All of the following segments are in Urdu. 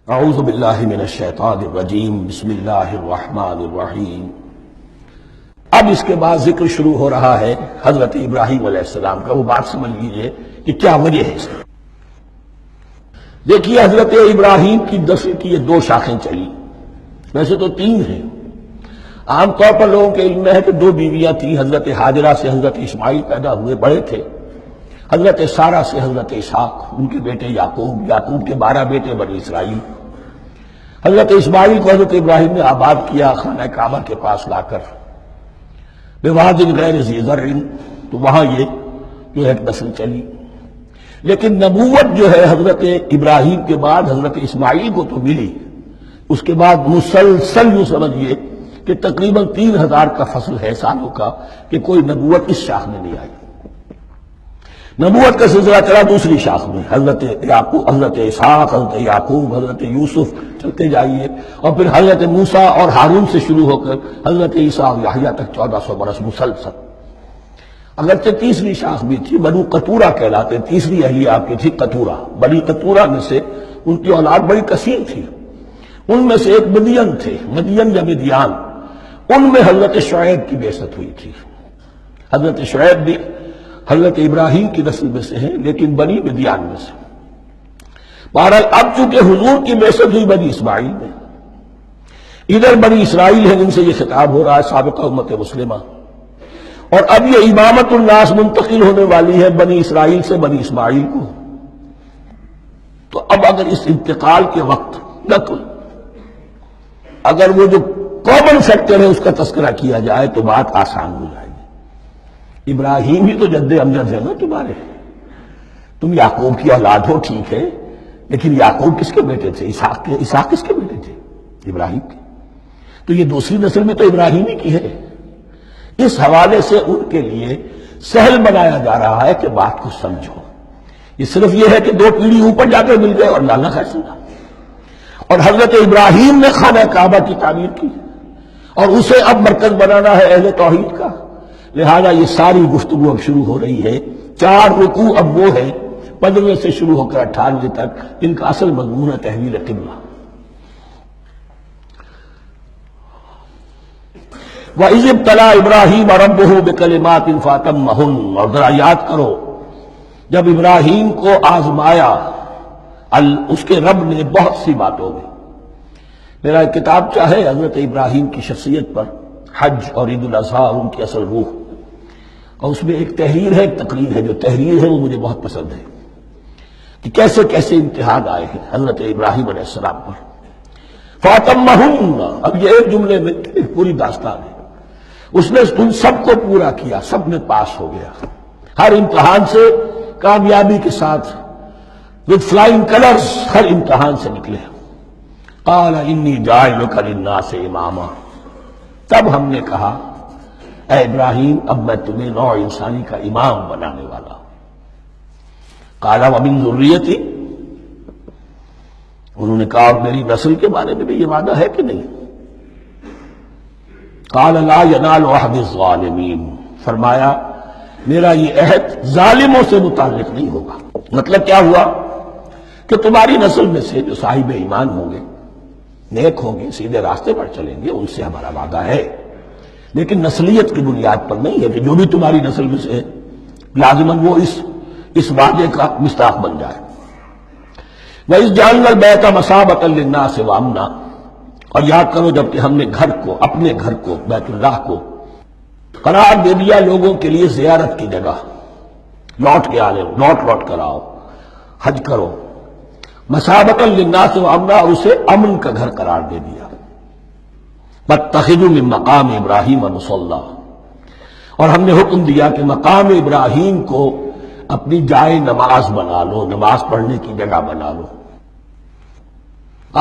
اعوذ باللہ من الشیطان الرجیم بسم اللہ الرحمن الرحیم۔ اب اس کے بعد ذکر شروع ہو رہا ہے حضرت ابراہیم علیہ السلام کا۔ وہ بات سمجھ لیجئے کہ کیا وجہ ہے اس کی۔ دیکھیے حضرت ابراہیم کی نسل کی یہ دو شاخیں چلی، ویسے تو تین ہیں۔ عام طور پر لوگوں کے علم میں ہے کہ دو بیویاں تھیں، حضرت ہاجرہ سے حضرت اسماعیل پیدا ہوئے، بڑے تھے۔ حضرت سارہ سے حضرت اسحاق، ان کے بیٹے یعقوب، یعقوب کے 12 بیٹے بنی اسرائیل۔ حضرت اسماعیل کو حضرت ابراہیم نے آباد کیا خانہ کعبہ کے پاس لا کر، بواد غیر ذی زرع، تو وہاں یہ جو ایک نسل چلی۔ لیکن نبوت جو ہے حضرت ابراہیم کے بعد حضرت اسماعیل کو تو ملی، اس کے بعد مسلسل یوں سمجھیے کہ تقریباً 3000 کا فصل ہے سالوں کا کہ کوئی نبوت اس شاخ میں نہیں آئی۔ نبوت کا سلسلہ چلا دوسری شاخ میں، حضرت یعقوب، حضرت اسحاق، حضرت یعقوب، حضرت یوسف، چلتے جائیے، اور پھر حضرت موسیٰ اور ہارون سے شروع ہو کر حضرت عیسیٰ اور یحییٰ تک 1400 برس مسلسل۔ اگرچہ تیسری شاخ بھی تھی، بنو قطورہ کہلاتے، تیسری اہلیہ آپ کی تھی قطورہ۔ بنی قطورہ میں سے ان کی اولاد بڑی کثیر تھی، ان میں سے ایک مدین تھے، مدین یا مدیان، ان میں حضرت شعیب کی بعثت ہوئی تھی۔ حضرت شعیب بھی حضرت ابراہیم کی نسل میں سے ہیں، لیکن بنی مدیان میں سے۔ بہرحال اب چونکہ حضور کی بعثت ہوئی بنی اسماعیل میں، ادھر بنی اسرائیل ہے جن سے یہ خطاب ہو رہا ہے، سابقہ امت مسلمہ، اور اب یہ امامت الناس منتقل ہونے والی ہے بنی اسرائیل سے بنی اسماعیل کو۔ تو اب اگر اس انتقال کے وقت نقل، اگر وہ جو کامن فیکٹر ہے اس کا تذکرہ کیا جائے تو بات آسان ہو جائے گی۔ ابراہیم ہی تو جد امجد ہے نا تمہارے، تم یعقوب کی اولاد ہو، ٹھیک ہے، لیکن یعقوب کس کے بیٹے تھے؟ اسحاق کس کے بیٹے تھے؟ ابراہیم کے۔ تو یہ دوسری نسل میں تو ابراہیم ہی کی ہے۔ اس حوالے سے ان کے لیے سہل بنایا جا رہا ہے کہ بات کو سمجھو۔ یہ صرف یہ ہے کہ 2 پیڑھی اوپر جا کر مل گئے اور لانا خیر سنا، اور حضرت ابراہیم نے خانہ کعبہ کی تعمیر کی اور اسے اب مرکز بنانا ہے اہل توحید کا، لہذا یہ ساری گفتگو اب شروع ہو رہی ہے۔ 4 رکوع اب وہ ہے 15 سے شروع ہو کر 98 تک، ان کا اصل مضمون ہے تحویل قبلہ۔ وَإِذِ ابْتَلَىٰ إِبْرَاهِيمَ رَبُّهُ بِكَلِمَاتٍ فَأَتَمَّهُنَّ، اور ذرا یاد کرو جب ابراہیم کو آزمایا اس کے رب نے بہت سی باتوں میں۔ میرا ایک کتاب چاہے حضرت ابراہیم کی شخصیت پر، حج اور عید الاضحیٰ اور ان کی اصل روح، اور اس میں ایک تحریر ہے، ایک تقریر ہے۔ جو تحریر ہے وہ مجھے بہت پسند ہے کہ کیسے کیسے امتحان آئے ہیں حضرت ابراہیم علیہ السلام پر۔ فَأَتَمَّهُنَّ، اب یہ ایک جملے میں ایک پوری داستان ہے۔ اس نے ان سب کو پورا کیا، سب میں پاس ہو گیا، ہر امتحان سے کامیابی کے ساتھ، with flying colors، ہر امتحان سے نکلے۔ قَالَ إِنِّي جَاعِلُكَ لِلنَّاسِ إِمَامًا، تب ہم نے کہا اے ابراہیم اب میں تمہیں نوع انسانی کا امام بنانے والا ہوں۔ قَالَ وَمِن ذُرِّيَّتِي، انہوں نے کہا اور میری نسل کے بارے میں بھی یہ وعدہ ہے کہ نہیں؟ قَالَ لَا يَنَالُ عَهْدِ الظَّالِمِينَ، فرمایا میرا یہ عہد ظالموں سے متعلق نہیں ہوگا۔ مطلب کیا ہوا کہ تمہاری نسل میں سے جو صاحب ایمان ہوں گے، نیک ہوں گے، سیدھے راستے پر چلیں گے، ان سے ہمارا وعدہ ہے، لیکن نسلیت کی بنیاد پر نہیں ہے کہ جو بھی تمہاری نسل میں سے ہے لازماً وہ اس وعدے کا مصداق بن جائے۔ وَإِذْ جَعَلْنَا الْبَيْتَ مَثَابَةً لِلنَّاسِ وَأَمْنًا، اور یاد کرو جب کہ ہم نے گھر کو، اپنے گھر کو، بیت اللہ کو قرار دے دیا لوگوں کے لیے زیارت کی جگہ، لوٹ کے آنے، لوٹ کر آؤ، حج کرو، مَثَابَةً لِلنَّاسِ وَأَمْنًا، اور اسے امن کا گھر قرار دے دیا۔ وَاتَّخِذُوا مِن مَّقَامِ إِبْرَاهِيمَ مُصَلًّى، اور ہم نے حکم دیا کہ مقام ابراہیم کو اپنی جائے نماز بنا لو، نماز پڑھنے کی جگہ بنا لو۔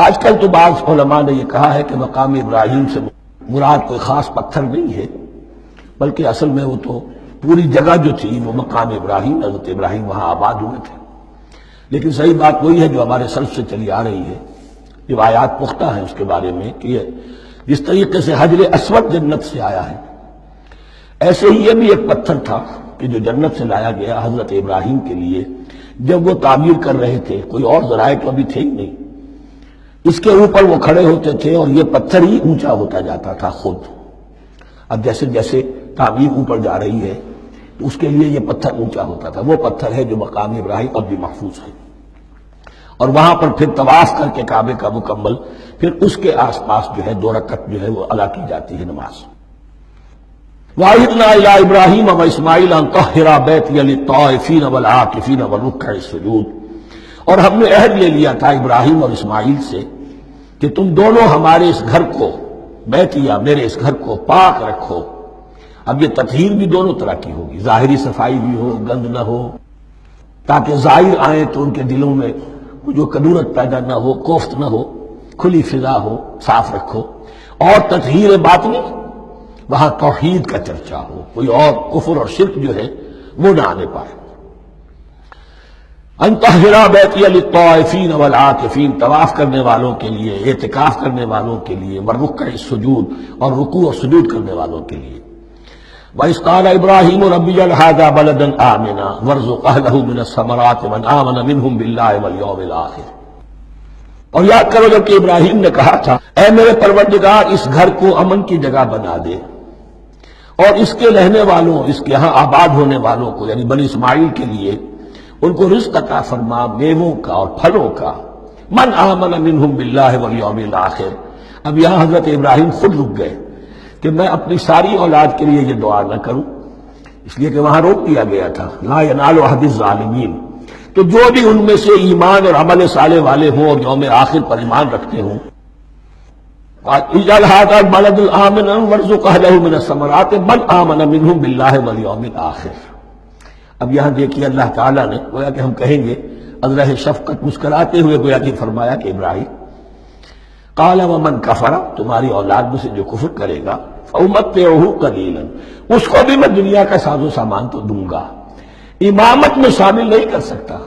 آج کل تو بعض علماء نے یہ کہا ہے کہ مقام ابراہیم سے مراد کوئی خاص پتھر نہیں ہے، بلکہ اصل میں وہ تو پوری جگہ جو تھی وہ مقام ابراہیم، حضرت ابراہیم وہاں آباد ہوئے تھے۔ لیکن صحیح بات وہی ہے جو ہمارے سلف سے چلی آ رہی ہے، روایات پختہ ہیں اس کے بارے میں کہ جس طریقے سے حجر اسود جنت سے آیا ہے، ایسے ہی یہ بھی ایک پتھر تھا کہ جو جنت سے لایا گیا حضرت ابراہیم کے لیے جب وہ تعمیر کر رہے تھے، کوئی اور ذرائع تو ابھی تھے ہی نہیں، اس کے اوپر وہ کھڑے ہوتے تھے اور یہ پتھر ہی اونچا ہوتا جاتا تھا خود. اب جیسے جیسے تعمیر اوپر جا رہی ہے تو اس کے لیے یہ پتھر اونچا ہوتا تھا. وہ پتھر ہے جو مقام ابراہیم اب بھی محفوظ ہے. اور وہاں پر پھر طواف کر کے کعبے کا مکمل پھر اس کے آس پاس جو ہے 2 رکعت جو ہے وہ ادا کی جاتی ہے نماز. وَعِدْنَا إِلَىٰ إِبْرَاهِيمَ وَإِسْمَاعِيلَ أَن طَهِّرَا بَيْتِيَ لِلطَّائِفِينَ وَالْعَاكِفِينَ وَالرُّكَّعِ السُّجُودِ. اور ہم نے عہد لے لیا تھا ابراہیم اور اسماعیل سے کہ تم دونوں ہمارے اس گھر کو بیتیا میرے اس گھر کو پاک رکھو. اب یہ تطہیر بھی دونوں طرح کی ہوگی، ظاہری صفائی بھی ہو، گند نہ ہو، تاکہ ظاہر آئیں تو ان کے دلوں میں جو کدورت پیدا نہ ہو، کوفت نہ ہو، کھلی فضا ہو، صاف رکھو. اور تطہیر باطنی وہاں توحید کا چرچا ہو، کوئی اور کفر اور شرک جو ہے وہ نہ آنے پائے. ان طہرا بیتی للطائفین والعاکفین، طواف کرنے والوں کے لیے، اعتکاف کرنے والوں کے لیے، والرکع السجود اور رکوع اور سجود کرنے والوں کے لیے. وَإِذْ قَالَ إِبْرَاهِيمُ رَبِّ اجْعَلْ هَٰذَا بَلَدًا آمِنًا وَارْزُقْ أَهْلَهُ مِنَ الثَّمَرَاتِ مَنْ آمَنَ مِنْهُمْ بِاللَّهِ وَالْيَوْمِ الْآخِرِ. اور یاد کرو جب کہ ابراہیم نے کہا تھا اے میرے پروردگار اس گھر کو امن کی جگہ بنا دے اور اس کے رہنے والوں، اس کے ہاں آباد ہونے والوں کو یعنی بنی اسماعیل کے لیے ان کو رزق عطا فرما، میووں کا اور پھلوں کا. من آمن منہم باللہ والیوم الآخر. اب یہاں حضرت ابراہیم خود رک گئے کہ میں اپنی ساری اولاد کے لیے یہ دعا نہ کروں، اس لیے کہ وہاں روک دیا گیا تھا لا ینال عہد الظالمین. تو جو بھی ان میں سے ایمان اور عمل صالح والے ہوں اور یوم آخر پر ایمان رکھتے ہوں، اجعل هذا البلد آمنا وارزق اهله من الثمرات من آمن منهم باللہ والیوم الآخر. اب یہاں دیکھیے اللہ تعالیٰ نے گویا کہ ہم کہیں گے ازرہ شفقت مسکراتے ہوئے گویا کہ فرمایا کہ ابراہیم قال ومن کفر، تمہاری اولاد میں سے جو کفر کرے گا فأمتعه قلیلا، اس کو بھی میں دنیا کا ساز و سامان تو دوں گا. امامت میں شامل نہیں کر سکتا،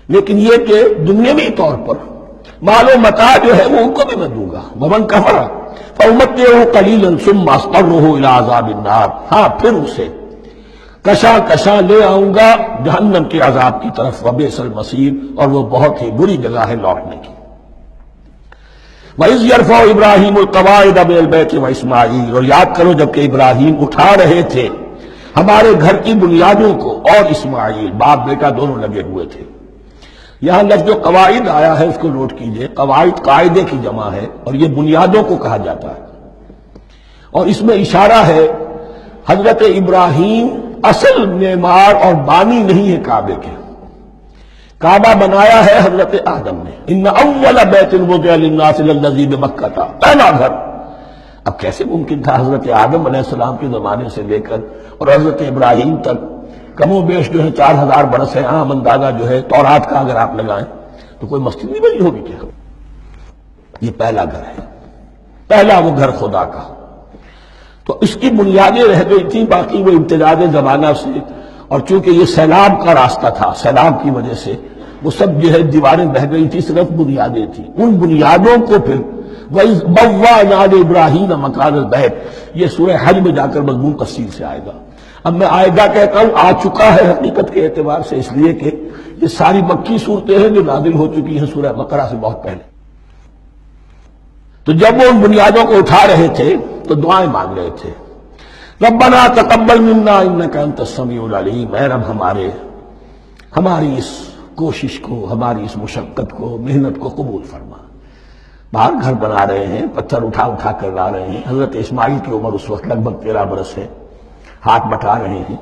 لیکن یہ کہ دنیاوی طور پر مال و متاع جو ہے وہ ان کو بھی میں دوں گا. ومن کفر فأمتعه قلیلا ثم اضطره الى عذاب النار، ہاں پھر اسے کشاں کشاں لے آؤں گا جہنم کے عذاب کی طرف. وبئس المصیر، اور وہ بہت ہی بری جگہ ہے لوٹنے کی. وَإِذْ يَرْفَعُ إِبْرَاهِيمُ الْقَوَاعِدَ مِنَ الْبَيْتِ وَإِسْمَاعِيلُ، اور یاد کرو جب کہ ابراہیم اٹھا رہے تھے ہمارے گھر کی بنیادوں کو، اور اسماعیل باپ بیٹا دونوں لگے ہوئے تھے. یہاں لفظ جو قواعد آیا ہے اس کو نوٹ کیجئے. قواعد قاعدے کی جمع ہے اور یہ بنیادوں کو کہا جاتا ہے. اور اس میں اشارہ ہے حضرت ابراہیم اصل معمار اور بانی نہیں ہے کعبے کے. کعبہ بنایا ہے حضرت آدم نے. ان اول بیت وضع للناس للذی بمکہ، پہلا گھر. اب کیسے ممکن تھا حضرت آدم علیہ السلام کے زمانے سے لے کر اور حضرت ابراہیم تک کم و بیش جو ہے 4000 برس ہے. عام اندازہ جو ہے تورات کا اگر آپ لگائیں تو کوئی مسجد نہیں بنی ہوگی کیا؟ یہ پہلا گھر ہے، پہلا وہ گھر خدا کا. تو اس کی بنیادیں رہ گئی تھیں، باقی وہ امتداد زمانہ سے، اور چونکہ یہ سیلاب کا راستہ تھا، سیلاب کی وجہ سے وہ سب جو ہے دیواریں بہہ گئی تھی، صرف بنیادیں تھیں. ان بنیادوں کو پھر وَإِذْ بَوَّأْنَا لِإِبْرَاهِيمَ مَكَانَ الْبَيْتِ، یہ سورہ حج میں جا کر مضمون تفصیل سے آئے گا. اب میں آئے گا کہتا ہوں، آ چکا ہے حقیقت کے اعتبار سے، اس لیے کہ یہ ساری مکی صورتیں ہیں جو نازل ہو چکی ہیں سورہ بقرہ سے بہت پہلے. تو جب وہ ان بنیادوں کو اٹھا رہے تھے تو دعائیں مانگ رہے تھے. ربنا تقبل منا انک انت السمیع العلیم، اے رب ہماری اس کوشش کو، ہماری اس مشقت کو، محنت کو قبول فرما. باہر گھر بنا رہے ہیں، پتھر اٹھا اٹھا کر لا رہے ہیں. حضرت اسماعیل کی عمر اس وقت لگ بھگ 13 برس ہے، ہاتھ بٹا رہے ہیں.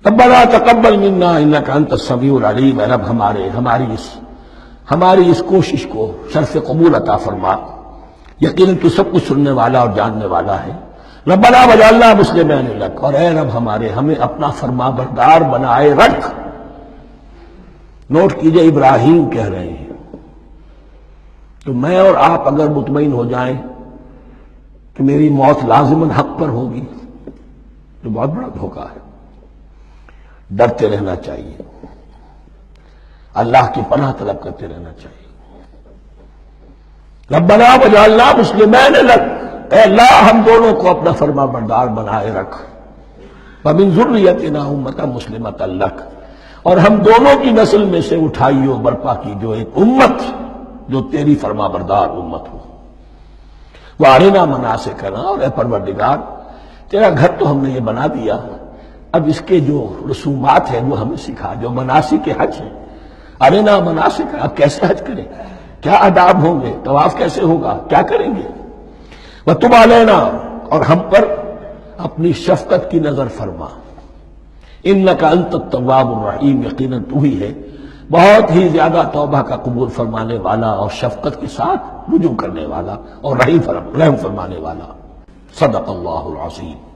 ربنا تقبل منا انک انت السمیع العلیم، اے رب ہماری اس کوشش کو شرف قبول عطا فرما. یقیناً تو سب کچھ سننے والا اور جاننے والا ہے. ربنا وجعلنا مسلمین لک، اور اے رب ہمیں اپنا فرما بردار بنائے رکھ. نوٹ کیجئے ابراہیم کہہ رہے ہیں. تو میں اور آپ اگر مطمئن ہو جائیں کہ میری موت لازماً حق پر ہوگی تو بہت بڑا دھوکہ ہے. ڈرتے رہنا چاہیے، اللہ کی پناہ طلب کرتے رہنا چاہیے. ربنا وجعلنا مسلمین لک، اے اللہ ہم دونوں کو اپنا فرما بردار بنائے رکھ. ومن ذریتنا امۃ مسلمۃ لک، اور ہم دونوں کی نسل میں سے اٹھائیو برپا کی جو ایک امت جو تیری فرما بردار امت ہو۔ وارنا مناسکنا، اور اے پروردگار تیرا گھر تو ہم نے یہ بنا دیا، اب اس کے جو رسومات ہیں وہ ہمیں سکھا، جو مناسک حج ہیں۔ ارنا مناسک، اب کیسے حج کریں، کیا آداب ہوں گے، طواف کیسے ہوگا، کیا کریں گے۔ وتب علینا، اور ہم پر اپنی شفقت کی نظر فرما۔ انک انت التواب الرحیم، یقیناً تو ہی ہے بہت ہی زیادہ توبہ کا قبول فرمانے والا اور شفقت کے ساتھ رجوع کرنے والا اور رحم فرمانے والا۔ صدق اللہ العظیم۔